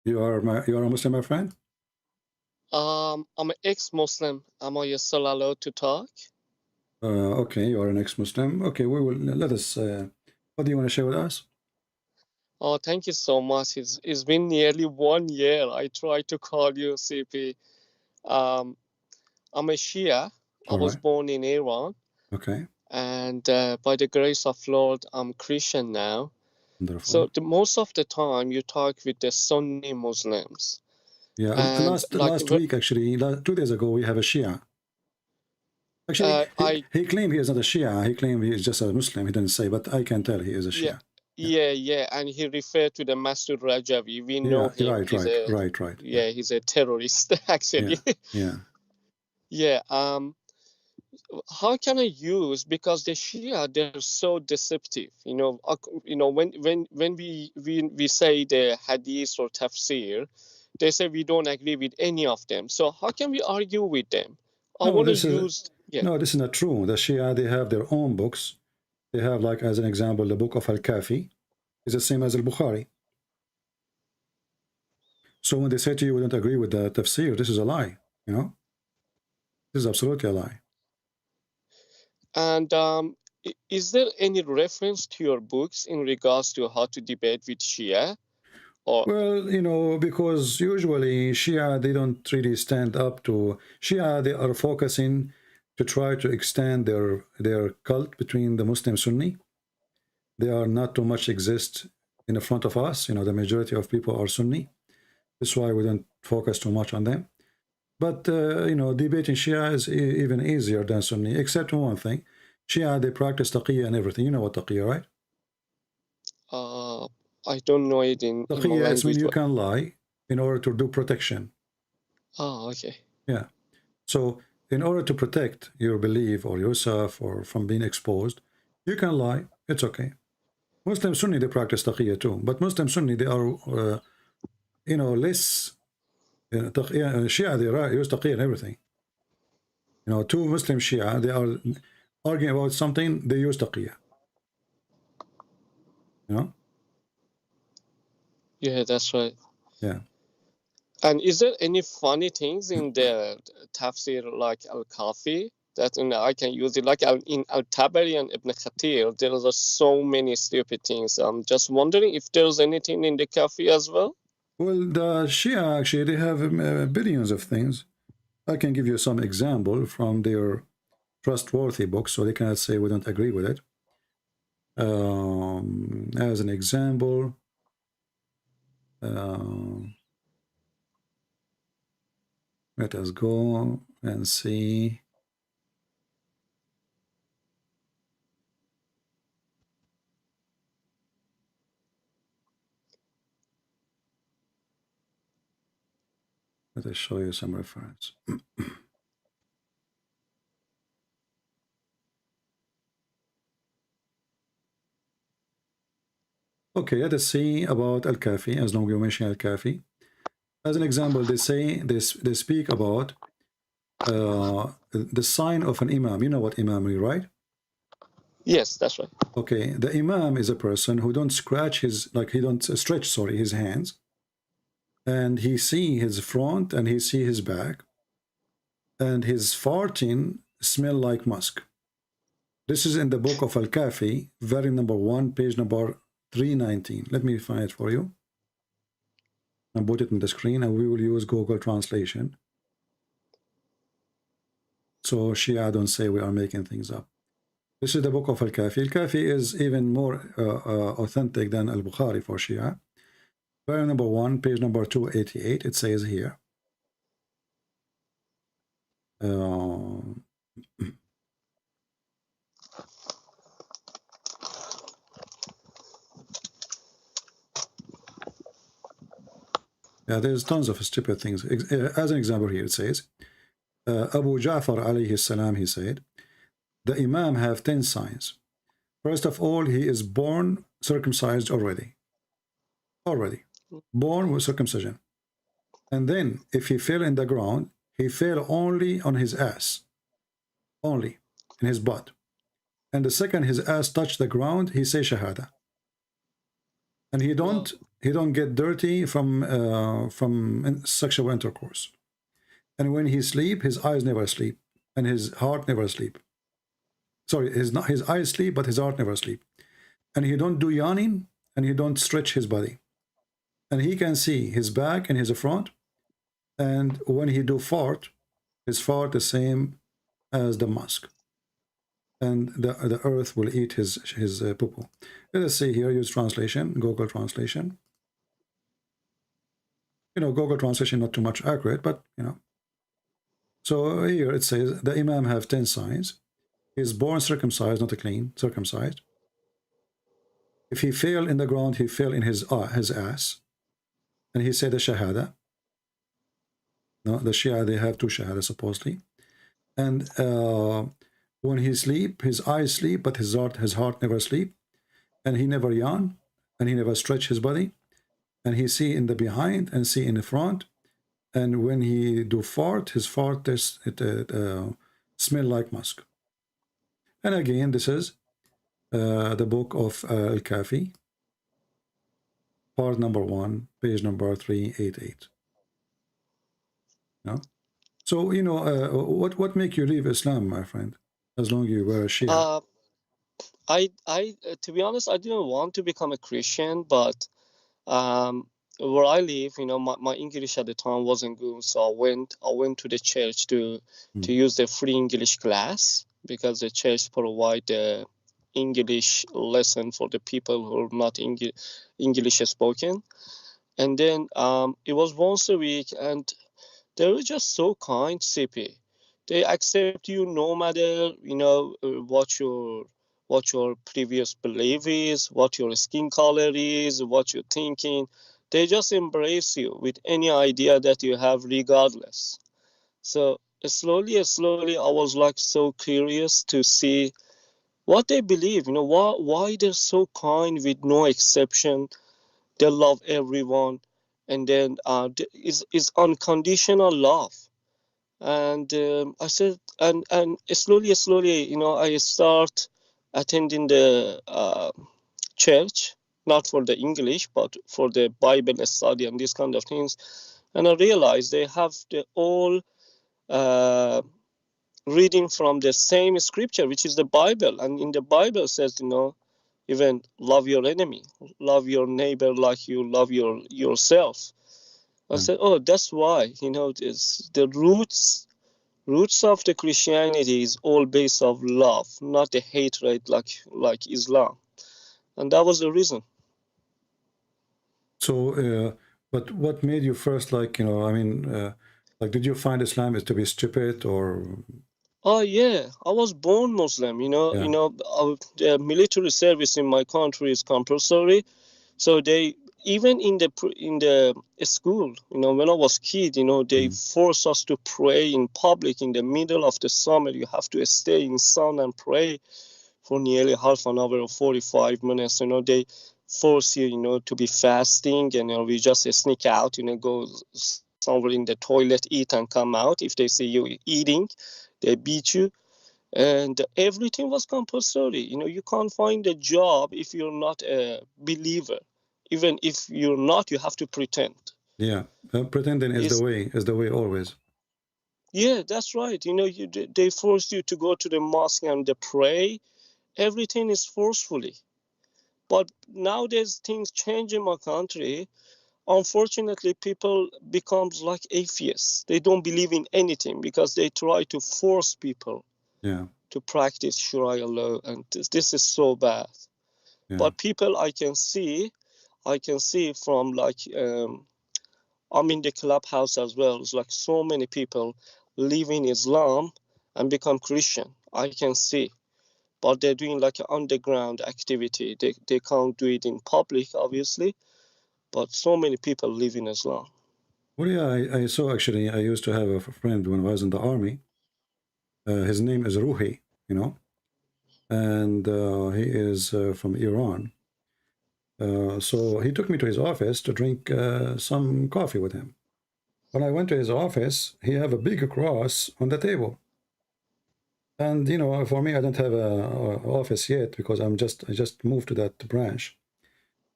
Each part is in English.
You are a Muslim, my friend? I'm an ex-Muslim. Am I still allowed to talk? Okay, you are an ex-Muslim. Okay, we will let us. What do you want to share with us? Oh, thank you so much. It's been nearly 1 year. I tried to call you, CP. Um, I'm a Shia. I All was right. born in Iran, Okay. and by the grace of Lord, I'm Christian now. Wonderful. So most of the time, you talk with the Sunni Muslims, Yeah. and Last week, actually, 2 days ago, we have a Shia. Actually, he claimed he is not a Shia. He claimed he is just a Muslim. He didn't say, but I can tell he is a Shia. Yeah, and he referred to the Masood Rajavi. We know him. Right. Yeah, he's a terrorist, actually. Yeah. Yeah. How can I use, because the Shia, they're so deceptive. When we say the Hadith or Tafsir, they say we don't agree with any of them. So how can we argue with them? No, this is not true. The Shia, they have their own books. They have, like, as an example, the book of Al-Kafi is the same as Al-Bukhari. So when they say to you, we don't agree with the tafsir, this is a lie, you know? This is absolutely a lie. And is there any reference to your books in regards to how to debate with Shia? Well, because usually Shia, they don't really stand up to... Shia, they are focusing to try to extend their cult between the Muslim Sunni. They are not too much exist in the front of us. The majority of people are Sunni. That's why we don't focus too much on them. But, debating Shia is even easier than Sunni, except one thing. Shia, they practice taqiyya and everything. You know what taqiyya, right? I don't know it in my language. Taqiyya is when you can lie in order to do protection. Oh, okay. Yeah. So in order to protect your belief or yourself or from being exposed, you can lie. It's okay. Muslim Sunni, they practice taqiyya too. But Muslim Sunni, they are, less... Shia, they use taqiyya and everything. Two Muslim Shia, they are arguing about something, they use taqiyya. Yeah, that's right. Yeah. And is there any funny things in the tafsir like Al-Kafi that I can use it? Like in Al-Tabari and Ibn Kathir, there are so many stupid things. I'm just wondering if there's anything in the Kafi as well? Well, the Shia, actually, they have billions of things. I can give you some example from their trustworthy books, so they cannot say we don't agree with it. As an example, let us go and see. Let us show you some reference. Okay, let us see about Al-Kafi, as long as you mention Al-Kafi. As an example, they speak about the sign of an imam. You know what imam is, right? Yes, that's right. Okay, the imam is a person who don't scratch he don't stretch, his hands. And he see his front and he see his back. And his farting smell like musk. This is in the book of Al-Kafi, volume number 1, page number 319. Let me find it for you. I'll put it on the screen and we will use Google Translation. So Shia don't say we are making things up. This is the book of Al-Kafi. Al-Kafi is even more authentic than Al-Bukhari for Shia. Volume number 1, page number 288, it says here. Yeah, there's tons of stupid things. As an example here, it says, Abu Ja'far alayhi salam, he said, the Imam have 10 signs. First of all, he is born circumcised already. Born with circumcision. And then, if he fell in the ground, he fell only on his ass. Only in his butt. And the second his ass touched the ground, he say Shahada. And he don't he don't get dirty from sexual intercourse. And when he sleep, his eyes never sleep, and his heart never sleep. Sorry, his eyes sleep, but his heart never sleep. And he don't do yawning, and he don't stretch his body. And he can see his back and his front. And when he do fart, his fart the same as the mosque. And the earth will eat his poo-poo. Let us see here, use translation, Google translation. You know, Google translation not too much accurate, but you know. So here it says the Imam have 10 signs. He is born circumcised, not a clean, circumcised. If he fell in the ground, he fell in his ass. And he said the Shahada. No, the Shia, they have 2 Shahada supposedly. And when he sleep, his eyes sleep, but his heart never sleep. And he never yawn, and he never stretch his body. And he see in the behind and see in the front. And when he do fart, his fart smell like musk. And again, this is the book of Al-Kafi, part number 1, page number 388. No? So, you know, what make you leave Islam, my friend, as long as you were a Shia? I to be honest, I didn't want to become a Christian, but where I live, you know, my English at the time wasn't good, so I went to the church to use the free English class, because the church provide the English lesson for the people who are not English spoken. And then it was once a week, and they were just so kind, CP. They accept you no matter, you know, what your previous belief is, what your skin color is, what you're thinking. They just embrace you with any idea that you have, regardless. So slowly, I was like so curious to see what they believe. You know, why they're so kind with no exception. They love everyone, and then is unconditional love. And I said, and slowly, you know, I start attending the church, not for the English, but for the Bible study and these kind of things. And I realized they have the all reading from the same scripture, which is the Bible. And in the Bible says, you know, even love your enemy, love your neighbor like you love yourself. I said, oh, that's why, you know, it's the roots of the Christianity is all based of love, not the hatred like Islam. And that was the reason. So, but what made you first, like, you know, I mean, like, did you find Islam is to be stupid, or? Oh yeah, I was born Muslim. Yeah. You know, the military service in my country is compulsory. So they, even in the school, you know, when I was kid, you know, they force us to pray in public in the middle of the summer. You have to stay in sun and pray for nearly half an hour or 45 minutes. You know, they force you, you know, to be fasting, and you know, we just sneak out, you know, go somewhere in the toilet, eat, and come out. If they see you eating, they beat you. And everything was compulsory. You know, you can't find a job if you're not a believer. Even if you're not, you have to pretend. Yeah, pretending is the way always. Yeah, that's right. You know, they force you to go to the mosque and they pray. Everything is forcefully. But nowadays things change in my country. Unfortunately, people becomes like atheists. They don't believe in anything because they try to force people to practice Sharia law, and this is so bad. But people, I can see from like I'm in the clubhouse as well. It's like so many people leaving Islam and become Christian. I can see, but they're doing like an underground activity. They can't do it in public, obviously, but so many people live in Islam. Well, yeah, I saw, actually, I used to have a friend when I was in the army. His name is Ruhi, you know, and he is from Iran. So he took me to his office to drink some coffee with him. When I went to his office, he have a big cross on the table. And, you know, for me, I don't have a office yet because I just moved to that branch.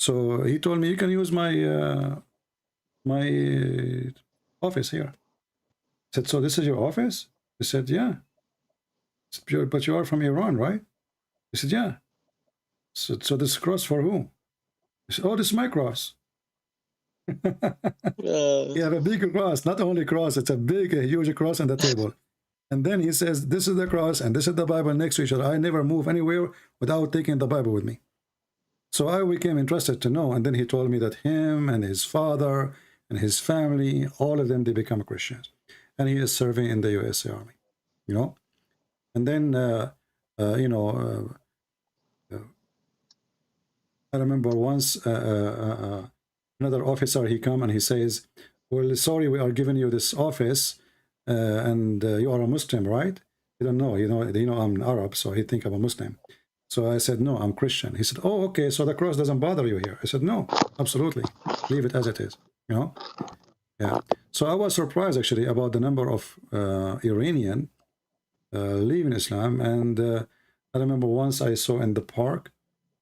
So he told me, you can use my my office here. I said, so this is your office? He said, yeah. I said, but you are from Iran, right? He said, yeah. So this cross for who? He said, oh, this is my cross. You have a big cross, not only cross, it's a big, a huge cross on the table. And then he says, this is the cross and this is the Bible next to each other. I never move anywhere without taking the Bible with me. So I became interested to know. And then he told me that him and his father and his family, all of them, they become Christians. And he is serving in the USA Army, you know. And then, you know, I remember once another officer, he come and he says, well, sorry, we are giving you this office and you are a Muslim, right? He don't know, they know I'm Arab, so he think I'm a Muslim. So I said, no, I'm Christian. He said, oh, okay, so the cross doesn't bother you here. I said, no, absolutely. Leave it as it is, you know? Yeah. So I was surprised, actually, about the number of Iranian leaving Islam. And I remember once I saw in the park,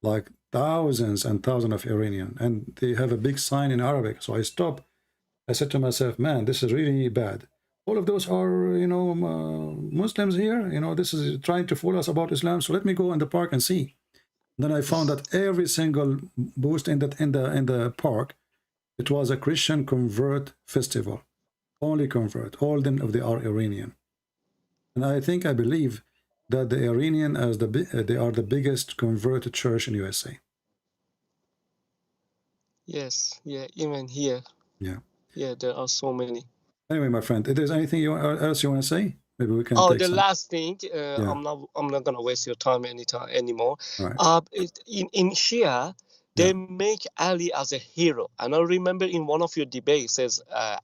like thousands and thousands of Iranian, and they have a big sign in Arabic. So I stopped. I said to myself, man, this is really bad. All of those are, you know, Muslims here. You know, this is trying to fool us about Islam. So let me go in the park and see. Then I found that every single booth in the park, it was a Christian convert festival. Only convert. All of them are Iranian. And I believe that the Iranian they are the biggest converted church in USA. Yes, yeah, even here. Yeah. Yeah, there are so many. Anyway, my friend, if there's anything else you want to say, maybe we can. Oh, take the some. last thing, I'm not gonna waste your time anymore. Right. In Shia, they make Ali as a hero, and I remember in one of your debates says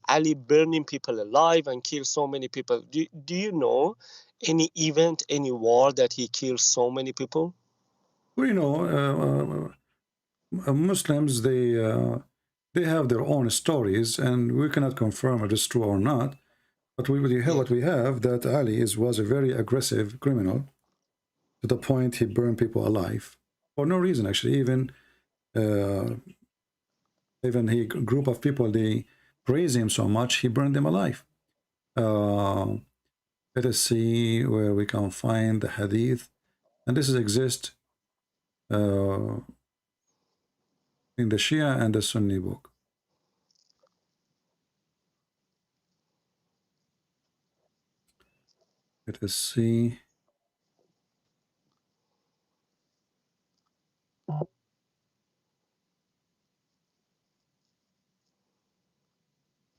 Ali burning people alive and kill so many people. Do you know any event, any war that he killed so many people? Well, you know, Muslims, they have their own stories, and we cannot confirm if it's true or not. But what we have, that Ali was a very aggressive criminal, to the point he burned people alive for no reason. Actually, even a group of people, they praise him so much, he burned them alive. Let us see where we can find the hadith, and this exists in the Shia and the Sunni book. Let us see.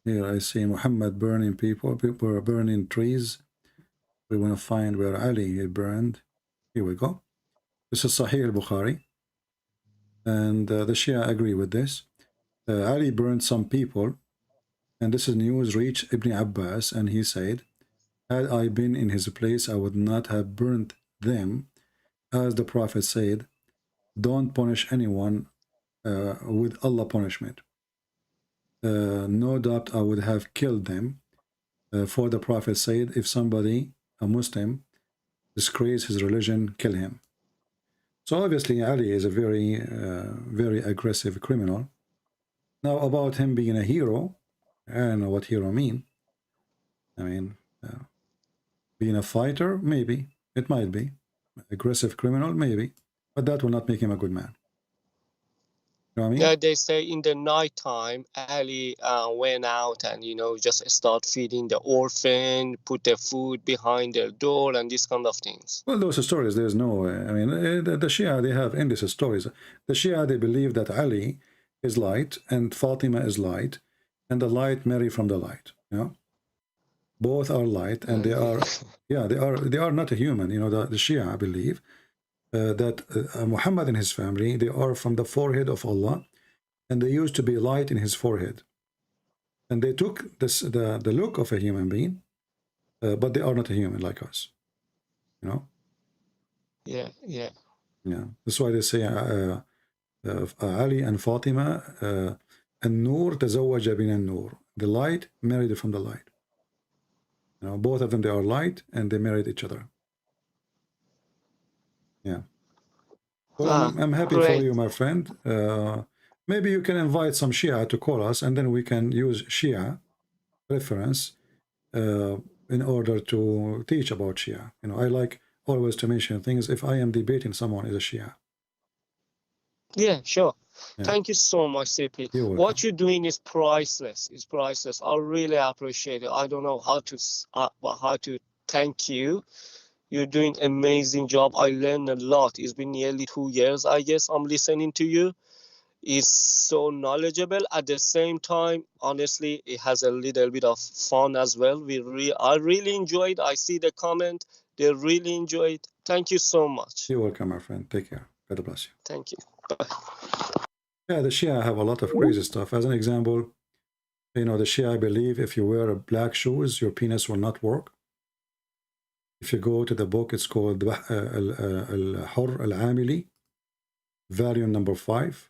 Here I see Muhammad burning people are burning trees. We want to find where Ali is burned. Here we go. This is Sahih al-Bukhari. And the Shia agree with this. Ali burned some people. And this is news reached Ibn Abbas. And he said, had I been in his place, I would not have burnt them. As the Prophet said, don't punish anyone with Allah punishment. No doubt I would have killed them. For the Prophet said, if somebody, a Muslim, disgraces his religion, kill him. So obviously Ali is a very, very aggressive criminal. Now about him being a hero, I don't know what hero mean. I mean, being a fighter, maybe. It might be. Aggressive criminal, maybe. But that will not make him a good man. You know what I mean? Yeah, they say in the night time, Ali went out and, you know, just start feeding the orphan, put their food behind their door and these kind of things. Well, those stories, there's no, I mean, the Shia, they have endless stories. The Shia, they believe that Ali is light and Fatima is light, and the light marry from the light, you know? Both are light, and they are, yeah, they are not a human, you know, the Shia, I believe. That Muhammad and his family, they are from the forehead of Allah, and they used to be light in his forehead. And they took the look of a human being, but they are not a human like us, you know? Yeah. That's why they say Ali and Fatima, النور تزوج من النور. The light married from the light. You know, both of them, they are light, and they married each other. Yeah. Well, I'm happy great. for you, my friend. Maybe you can invite some Shia to call us, and then we can use Shia reference in order to teach about Shia. You know, I like always to mention things if I am debating someone is a Shia. Yeah, sure. Yeah. Thank you so much, CP. You're welcome. What you're doing is priceless. It's priceless. I really appreciate it. I don't know how to thank you. You're doing amazing job. I learned a lot. It's been nearly 2 years, I guess. I'm listening to you. It's so knowledgeable. At the same time, honestly, it has a little bit of fun as well. I really enjoyed. I see the comment. They really enjoyed. Thank you so much. You're welcome, my friend. Take care. God bless you. Thank you. Bye. Yeah, the Shia have a lot of crazy stuff. As an example, you know, the Shia believe if you wear black shoes, your penis will not work. If you go to the book, it's called Al-Hur Al-Amili, volume number 5.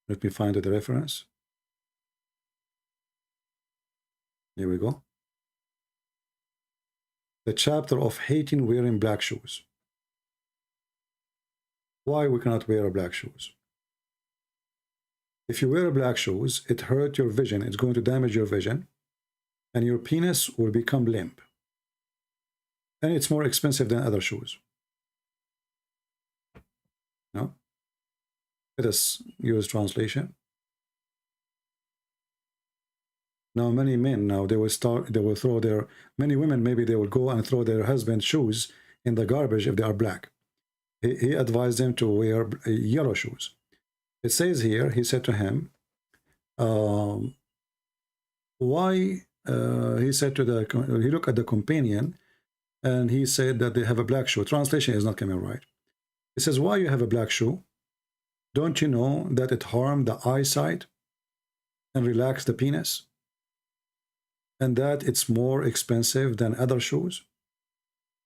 Let me find the reference. Here we go. The chapter of hating wearing black shoes. Why we cannot wear black shoes? If you wear black shoes, it hurts your vision. It's going to damage your vision, and your penis will become limp. And it's more expensive than other shoes. No? Let us use translation. Now, many men now they will throw their, many women maybe they will go and throw their husband's shoes in the garbage if they are black. He advised them to wear yellow shoes. It says here, he said to him, why, he said to he looked at the companion and he said that they have a black shoe. Translation is not coming right. He says, why you have a black shoe? Don't you know that it harmed the eyesight and relax the penis? And that it's more expensive than other shoes?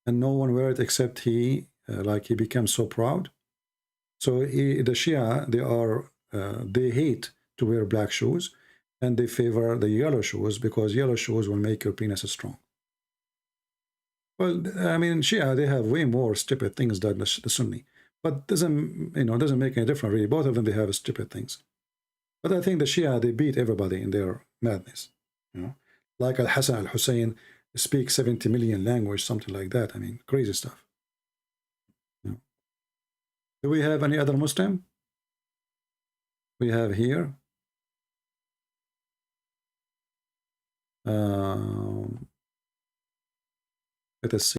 And no one wear it except he, like he becomes so proud. So the Shia, they hate to wear black shoes, and they favor the yellow shoes because yellow shoes will make your penis strong. Well, I mean, Shia, they have way more stupid things than the Sunni, but doesn't make any difference really. Both of them, they have stupid things. But I think the Shia, they beat everybody in their madness. You know, like Al-Hassan Al-Hussein speaks 70 million language, something like that. I mean, crazy stuff. You know. Do we have any other Muslim? We have here. Let us see.